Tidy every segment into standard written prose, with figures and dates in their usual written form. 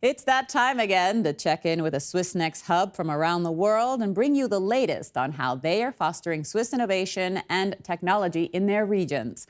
It's that time again to check in with a Swissnex hub from around the world and bring you the latest on how they are fostering Swiss innovation and technology in their regions.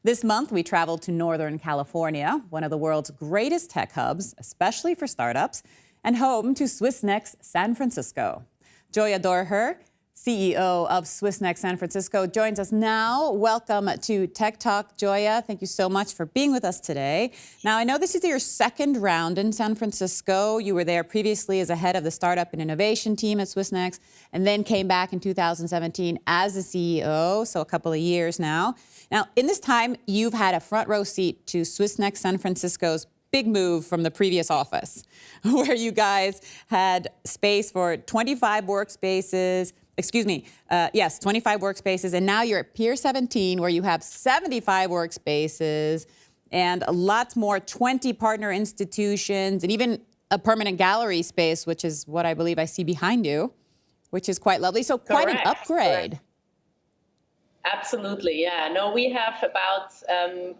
This month, we traveled to Northern California, one of the world's greatest tech hubs, especially for startups, and home to Swissnex San Francisco. Gioia Deucher, CEO of Swissnex San Francisco, joins us now. Welcome to Tech Talk, Gioia. Thank you so much for being with us today. Now, I know this is your second round in San Francisco. You were there previously as a head of the startup and innovation team at Swissnex, and then came back in 2017 as the CEO, so a couple of years now. Now, in this time, you've had a front row seat to Swissnex San Francisco's big move from the previous office, where you guys had space for 25 workspaces, 25 workspaces, and now you're at Pier 17, where you have 75 workspaces and lots more, 20 partner institutions, and even a permanent gallery space, which is what I believe I see behind you, which is quite lovely. So quite an upgrade. Correct. Absolutely, yeah. No, we have about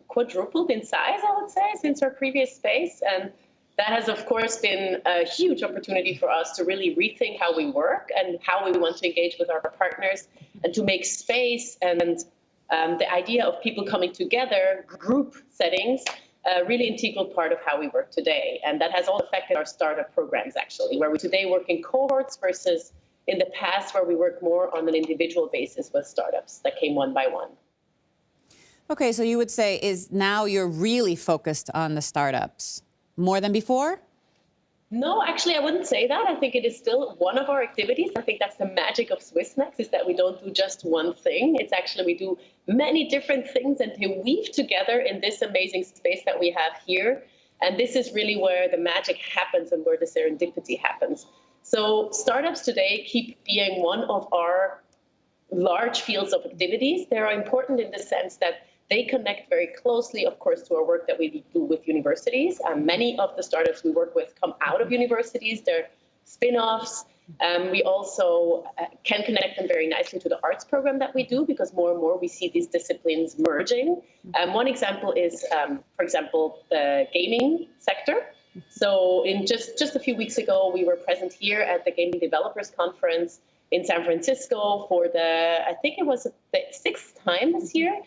quadrupled in size, I would say, since our previous space. And that has, of course, been a huge opportunity for us to really rethink how we work and how we want to engage with our partners and to make space and the idea of people coming together, group settings, a really integral part of how we work today. And that has all affected our startup programs, actually, where we today work in cohorts versus in the past where we work more on an individual basis with startups that came one by one. Okay, so you would say is now you're really focused on the startups more than before? No, actually, I wouldn't say that. I think it is still one of our activities. I think that's the magic of Swissnex, is that we don't do just one thing. It's actually we do many different things and they weave together in this amazing space that we have here. And this is really where the magic happens and where the serendipity happens. So startups today keep being one of our large fields of activities. They are important in the sense that they connect very closely, of course, to our work that we do with universities. Many of the startups we work with come out of universities. They're spin-offs. We also can connect them very nicely to the arts program that we do, because more and more we see these disciplines merging. One example is, for example, the gaming sector. So in just a few weeks ago, we were present here at the Gaming Developers Conference in San Francisco for I think it was the 6th time this year,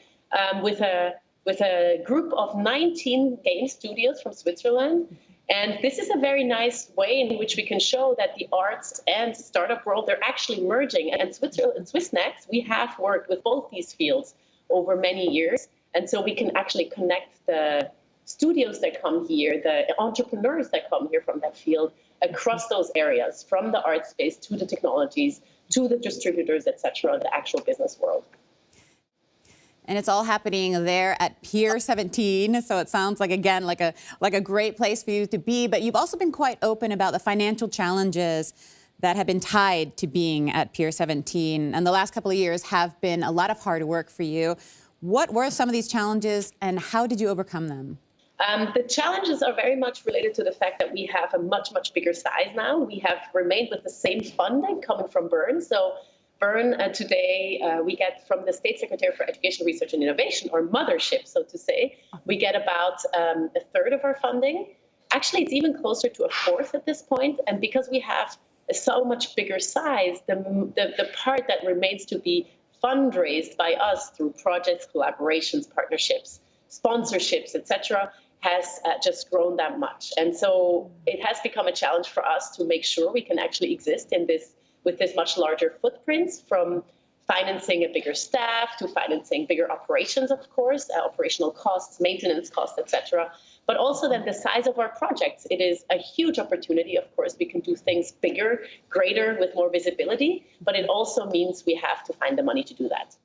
with a group of 19 game studios from Switzerland. And this is a very nice way in which we can show that the arts and startup world, they're actually merging. And Swissnex, we have worked with both these fields over many years. And so we can actually connect the studios that come here, the entrepreneurs that come here from that field across those areas, from the art space to the technologies, to the distributors, et cetera, the actual business world. And it's all happening there at Pier 17. So it sounds like, again, like a great place for you to be. But you've also been quite open about the financial challenges that have been tied to being at Pier 17. And the last couple of years have been a lot of hard work for you. What were some of these challenges and how did you overcome them? The challenges are very much related to the fact that we have a much, much bigger size now. We have remained with the same funding coming from Bern. So Bern today, we get from the State Secretary for Education, Research and Innovation, or mothership, so to say, we get about a third of our funding. Actually, it's even closer to a fourth at this point. And because we have a so much bigger size, the part that remains to be fundraised by us through projects, collaborations, partnerships, sponsorships, etc., has just grown that much. And so it has become a challenge for us to make sure we can actually exist in this with this much larger footprints, from financing a bigger staff to financing bigger operations, of course, operational costs, maintenance costs, etc. But also then the size of our projects. It is a huge opportunity. Of course, we can do things bigger, greater, with more visibility, but it also means we have to find the money to do that.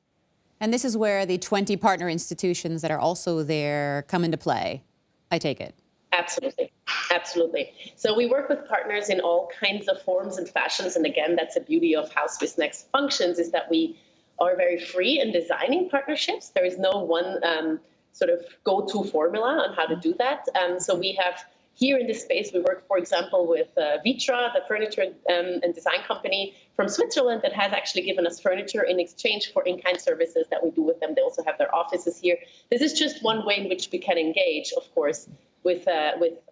And this is where the 20 partner institutions that are also there come into play, I take it. Absolutely. Absolutely. So we work with partners in all kinds of forms and fashions. And again, that's the beauty of how Swissnex functions, is that we are very free in designing partnerships. There is no one sort of go-to formula on how to do that. So we have here in this space, we work, for example, with Vitra, the furniture and design company from Switzerland that has actually given us furniture in exchange for in-kind services that we do with them. They also have their offices here. This is just one way in which we can engage, of course, with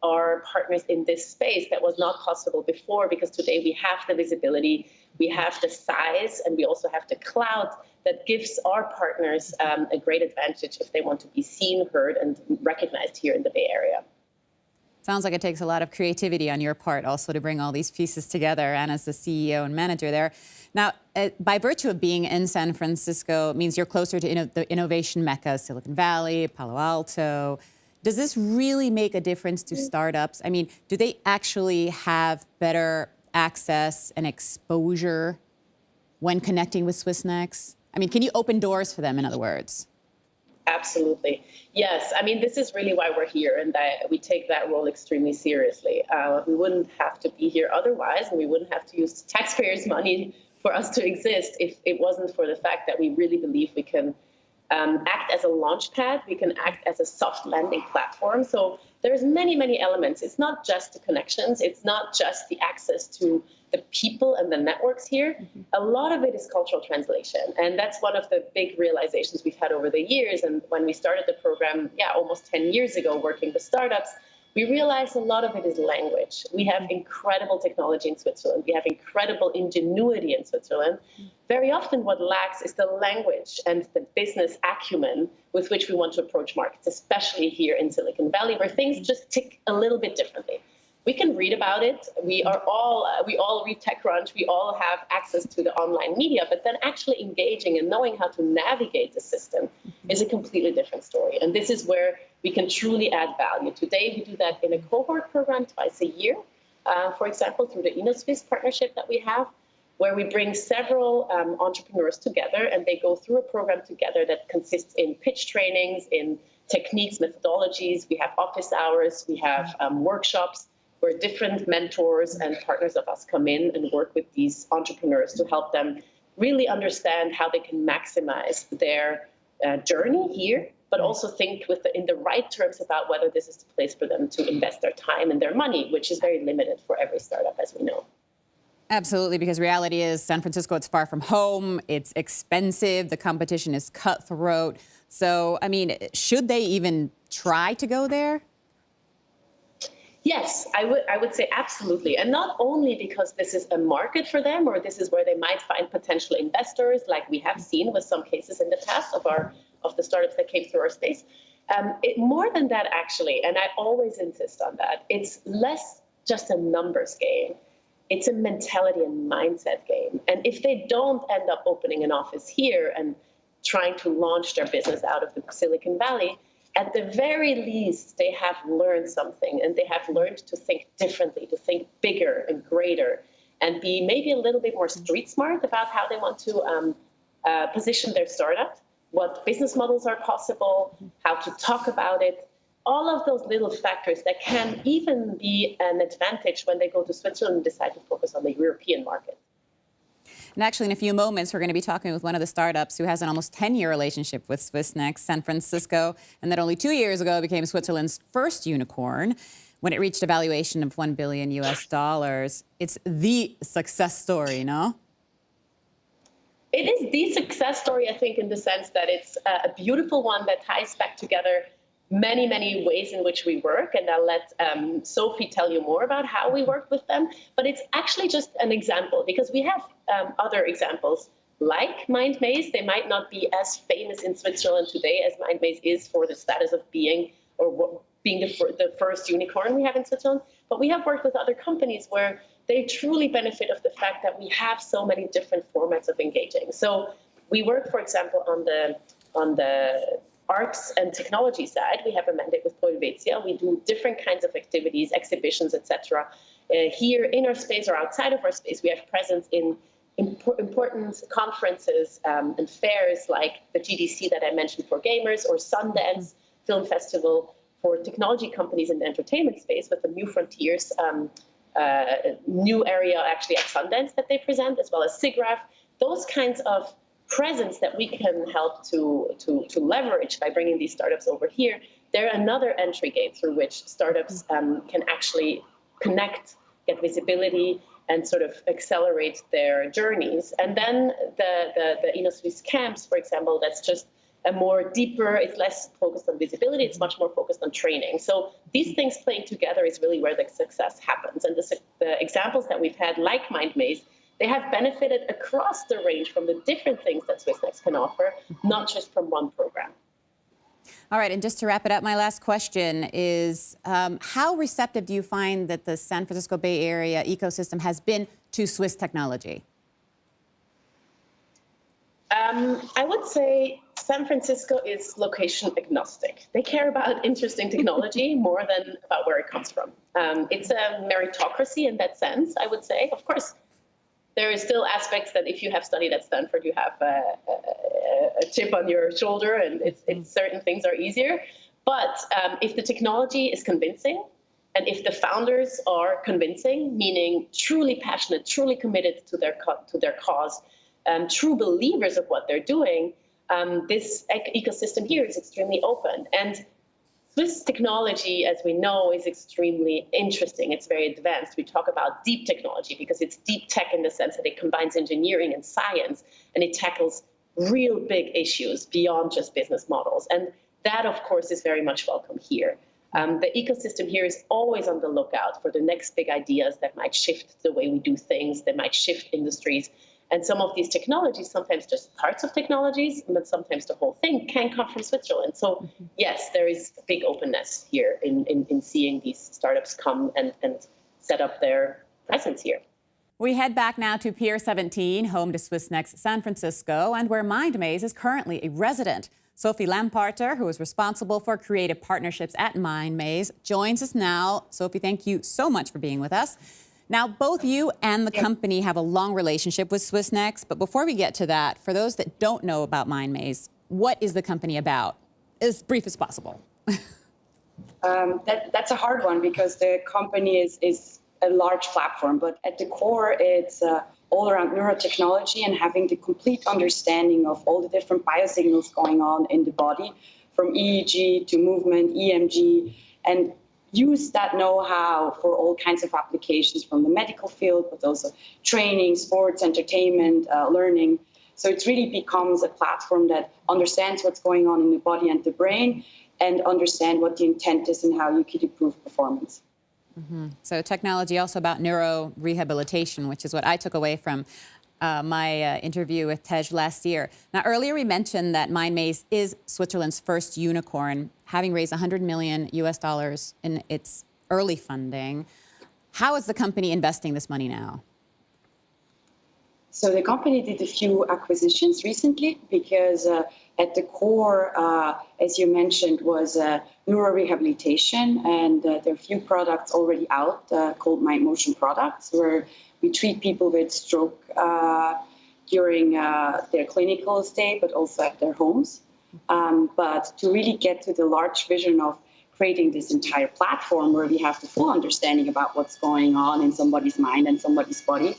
our partners in this space that was not possible before, because today we have the visibility, we have the size, and we also have the clout that gives our partners a great advantage if they want to be seen, heard, and recognized here in the Bay Area. Sounds like it takes a lot of creativity on your part also to bring all these pieces together, and as the CEO and manager there. Now, by virtue of being in San Francisco, it means you're closer to the innovation mecca, Silicon Valley, Palo Alto. Does this really make a difference to startups? I mean, do they actually have better access and exposure when connecting with Swissnex? I mean, can you open doors for them, in other words? Absolutely. Yes. I mean, this is really why we're here, and that we take that role extremely seriously. We wouldn't have to be here otherwise, and we wouldn't have to use taxpayers' money for us to exist if it wasn't for the fact that we really believe we can act as a launch pad, we can act as a soft landing platform. So there's many, many elements. It's not just the connections. It's not just the access to the people and the networks here. A lot of it is cultural translation. And that's one of the big realizations we've had over the years. And when we started the program, almost 10 years ago, working with startups, we realized a lot of it is language. We have incredible technology in Switzerland. We have incredible ingenuity in Switzerland. Very often what lacks is the language and the business acumen with which we want to approach markets, especially here in Silicon Valley, where things just tick a little bit differently. We can read about it. We all read TechCrunch. We all have access to the online media, but then actually engaging and knowing how to navigate the system is a completely different story. And this is where we can truly add value. Today, we do that in a cohort program twice a year, for example, through the InnoSwiss partnership that we have, where we bring several entrepreneurs together, and they go through a program together that consists in pitch trainings, in techniques, methodologies. We have office hours. We have workshops, where different mentors and partners of us come in and work with these entrepreneurs to help them really understand how they can maximize their journey here, but also think in the right terms about whether this is the place for them to invest their time and their money, which is very limited for every startup, as we know. Absolutely, because reality is San Francisco, it's far from home, it's expensive, the competition is cutthroat. So, I mean, should they even try to go there? Yes, I would say absolutely. And not only because this is a market for them, or this is where they might find potential investors, like we have seen with some cases in the past of the startups that came through our space. More than that, actually, and I always insist on that, it's less just a numbers game. It's a mentality and mindset game. And if they don't end up opening an office here and trying to launch their business out of the Silicon Valley, at the very least, they have learned something, and they have learned to think differently, to think bigger and greater, and be maybe a little bit more street smart about how they want to position their startup, what business models are possible, how to talk about it. All of those little factors that can even be an advantage when they go to Switzerland and decide to focus on the European market. And actually, in a few moments, we're going to be talking with one of the startups who has an almost 10-year relationship with Swissnex, San Francisco, and that only 2 years ago became Switzerland's first unicorn when it reached a valuation of $1 billion US. It's the success story, no? It is the success story, I think, in the sense that it's a beautiful one that ties back together many, many ways in which we work, and I'll let Sophie tell you more about how we work with them. But it's actually just an example, because we have other examples like Mindmaze. They might not be as famous in Switzerland today as Mindmaze is for the status of being the first unicorn we have in Switzerland. But we have worked with other companies where they truly benefit of the fact that we have so many different formats of engaging. So we work, for example, on the arts and technology side. We have a mandate with Helvetia. We do different kinds of activities, exhibitions, etc. Here in our space or outside of our space, we have presence in important conferences and fairs like the GDC that I mentioned for gamers, or Sundance Film Festival for technology companies in the entertainment space with the New Frontiers new area actually at Sundance that they present, as well as SIGGRAPH. Those kinds of presence that we can help to leverage by bringing these startups over here, they're another entry gate through which startups can actually connect, get visibility, and sort of accelerate their journeys. And then the InnoSwiss camps, for example, that's just a more deeper, it's less focused on visibility, it's much more focused on training. So these things playing together is really where the success happens. And the examples that we've had, like Mindmaze, they have benefited across the range from the different things that Swissnex can offer, not just from one program. All right, and just to wrap it up, my last question is, how receptive do you find that the San Francisco Bay Area ecosystem has been to Swiss technology? I would say San Francisco is location agnostic. They care about interesting technology more than about where it comes from. It's a meritocracy in that sense, I would say. Of course, there is still aspects that if you have studied at Stanford, you have a chip on your shoulder, and it's certain things are easier. But if the technology is convincing, and if the founders are convincing, meaning truly passionate, truly committed to their cause, true believers of what they're doing, this ecosystem here is extremely open. And Swiss technology, as we know, is extremely interesting. It's very advanced. We talk about deep technology because it's deep tech in the sense that it combines engineering and science, and it tackles real big issues beyond just business models. And that, of course, is very much welcome here. The ecosystem here is always on the lookout for the next big ideas that might shift the way we do things, that might shift industries. And some of these technologies, sometimes just parts of technologies, but sometimes the whole thing can come from Switzerland. So yes, there is big openness here in seeing these startups come and set up their presence here. We head back now to Pier 17, home to Swissnex San Francisco, and where Mindmaze is currently a resident. Sophie Lamparter, who is responsible for creative partnerships at Mindmaze, joins us now. Sophie, thank you so much for being with us. Now, both you and the company have a long relationship with Swissnex, but before we get to that, for those that don't know about Mindmaze, what is the company about? As brief as possible. That's a hard one because the company is a large platform, but at the core, it's all around neurotechnology and having the complete understanding of all the different biosignals going on in the body, from EEG to movement, EMG, and use that know-how for all kinds of applications from the medical field, but also training, sports, entertainment, learning. So it really becomes a platform that understands what's going on in the body and the brain and understand what the intent is and how you could improve performance. So technology also about neurorehabilitation, which is what I took away from my interview with Tej last year. Now, earlier we mentioned that Mindmaze is Switzerland's first unicorn, having raised $100 million in its early funding. How is the company investing this money now? So the company did a few acquisitions recently because at the core, as you mentioned, was neurorehabilitation, and there are a few products already out called Mind Motion products, where we treat people with stroke during their clinical stay, but also at their homes. But to really get to the large vision of creating this entire platform where we have the full understanding about what's going on in somebody's mind and somebody's body,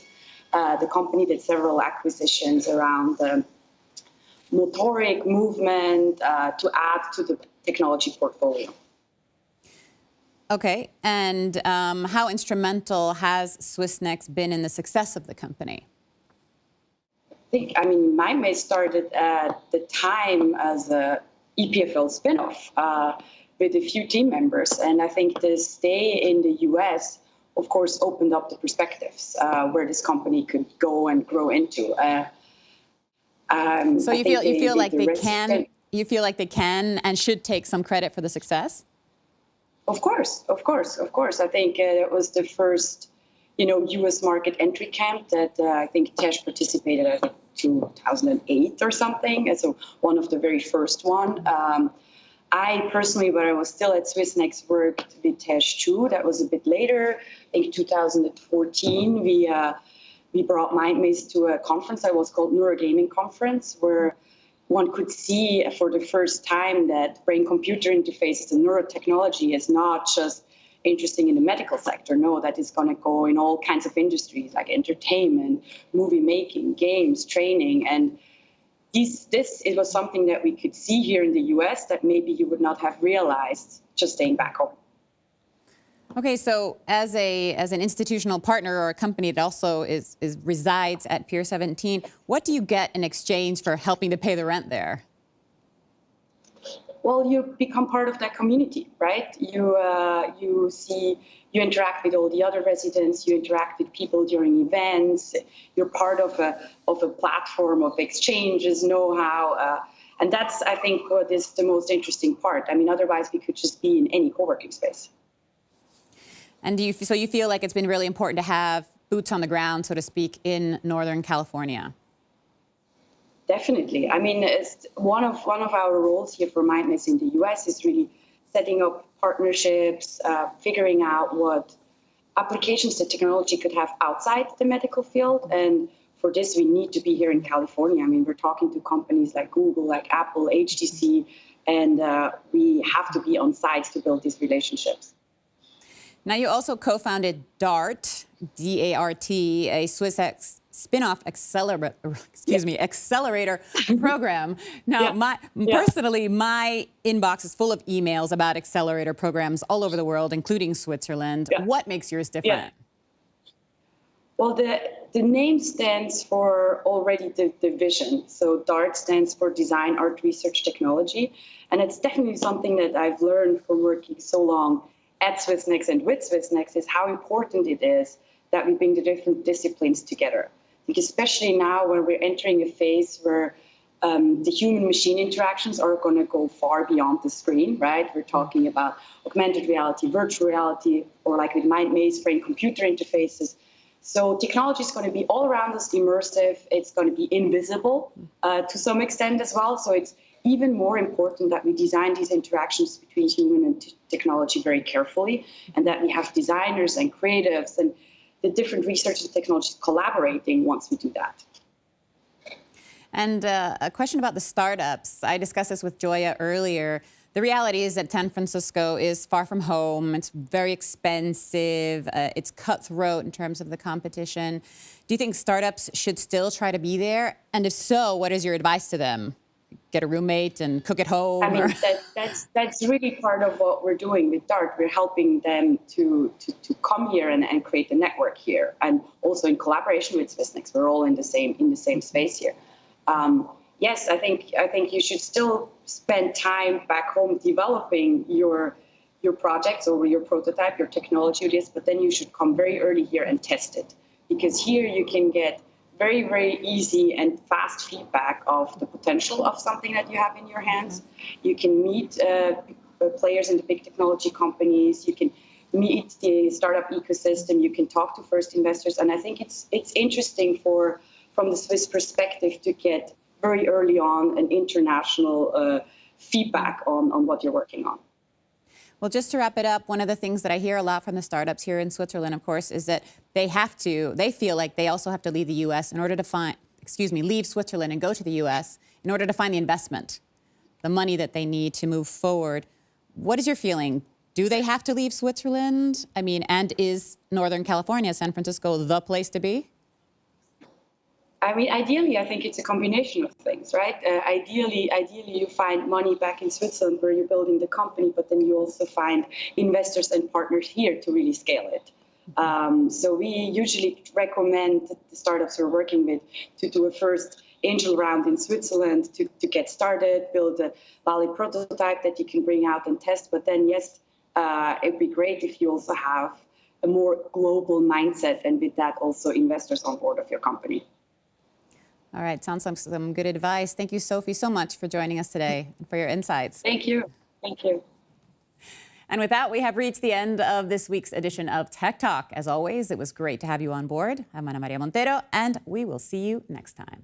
the company did several acquisitions around the motoric movement to add to the technology portfolio. Okay, and how instrumental has Swissnex been in the success of the company? I mean, Mindmaze started at the time as a EPFL spinoff with a few team members, and I think the stay in the US, of course, opened up the perspectives where this company could go and grow into. So you feel like they can and should take some credit for the success? Of course. I think it was the first, U.S. market entry camp that I think Tej participated at 2008 or something. And so one of the very first one. I personally, when I was still at Swissnex, worked with Tej too. That was a bit later. I think 2014, we brought Mindmaze to a conference that was called Neurogaming Conference, where one could see for the first time that brain-computer interfaces and neurotechnology is not just interesting in the medical sector. No, that is going to go in all kinds of industries like entertainment, movie making, games, training. And it was something that we could see here in the US that maybe you would not have realized just staying back home. Okay, so as an institutional partner or a company that also resides at Pier 17, what do you get in exchange for helping to pay the rent there? well, you become part of that community, right? You interact with all the other residents, you interact with people during events, you're part of a platform of exchanges, know-how, and that's, I think, what is the most interesting part. I mean, otherwise we could just be in any co-working space. And so you feel like it's been really important to have boots on the ground, so to speak, in Northern California? Definitely. I mean, it's one of our roles here for Mindmaze in the US is really setting up partnerships, figuring out what applications the technology could have outside the medical field. And for this, we need to be here in California. I mean, we're talking to companies like Google, like Apple, HTC, and we have to be on site to build these relationships. Now, you also co-founded DART, D-A-R-T, a Swiss spin-off accelerator program. Now, personally, my inbox is full of emails about accelerator programs all over the world, including Switzerland. What makes yours different? Well, the name stands for already the vision. So DART stands for Design, Art, Research, Technology. And it's definitely something that I've learned from working so long at Swissnex and with Swissnex is how important it is that we bring the different disciplines together. Because especially now when we're entering a phase where the human-machine interactions are going to go far beyond the screen, right? We're talking about augmented reality, virtual reality, or like with Mindmaze, brain-computer interfaces. So technology is going to be all around us, immersive. It's going to be invisible to some extent as well. So it's even more important that we design these interactions between human and technology very carefully, and that we have designers and creatives and the different research and technologies collaborating once we do that. And a question about the startups. I discussed this with Gioia earlier. The reality is that San Francisco is far from home. It's very expensive. It's cutthroat in terms of the competition. Do you think startups should still try to be there? And if so, what is your advice to them? Get a roommate and cook at home? I mean, that's really part of what we're doing with DART. We're helping them to come here and create a network here, and also in collaboration with Swissnex. We're all in the same space here. Yes, I think you should still spend time back home developing your projects or your prototype, your technology, but then you should come very early here and test it, because here you can get very, very easy and fast feedback of the potential of something that you have in your hands. You can meet players in the big technology companies. You can meet the startup ecosystem. You can talk to first investors. And I think it's interesting from the Swiss perspective to get very early on an international feedback on what you're working on. Well, just to wrap it up, one of the things that I hear a lot from the startups here in Switzerland, of course, is that they feel like they also have to leave the U.S. in order to leave Switzerland and go to the U.S. in order to find the investment, the money that they need to move forward. What is your feeling? Do they have to leave Switzerland? I mean, and is Northern California, San Francisco, the place to be? I mean, ideally, I think it's a combination of things, right? Ideally, you find money back in Switzerland where you're building the company, but then you also find investors and partners here to really scale it. So we usually recommend the startups we're working with to do a first angel round in Switzerland to get started, build a valid prototype that you can bring out and test. But then, yes, it'd be great if you also have a more global mindset, and with that also investors on board of your company. All right, sounds like some good advice. Thank you, Sophie, so much for joining us today and for your insights. Thank you. Thank you. And with that, we have reached the end of this week's edition of Tech Talk. As always, it was great to have you on board. I'm Maria Montero, and we will see you next time.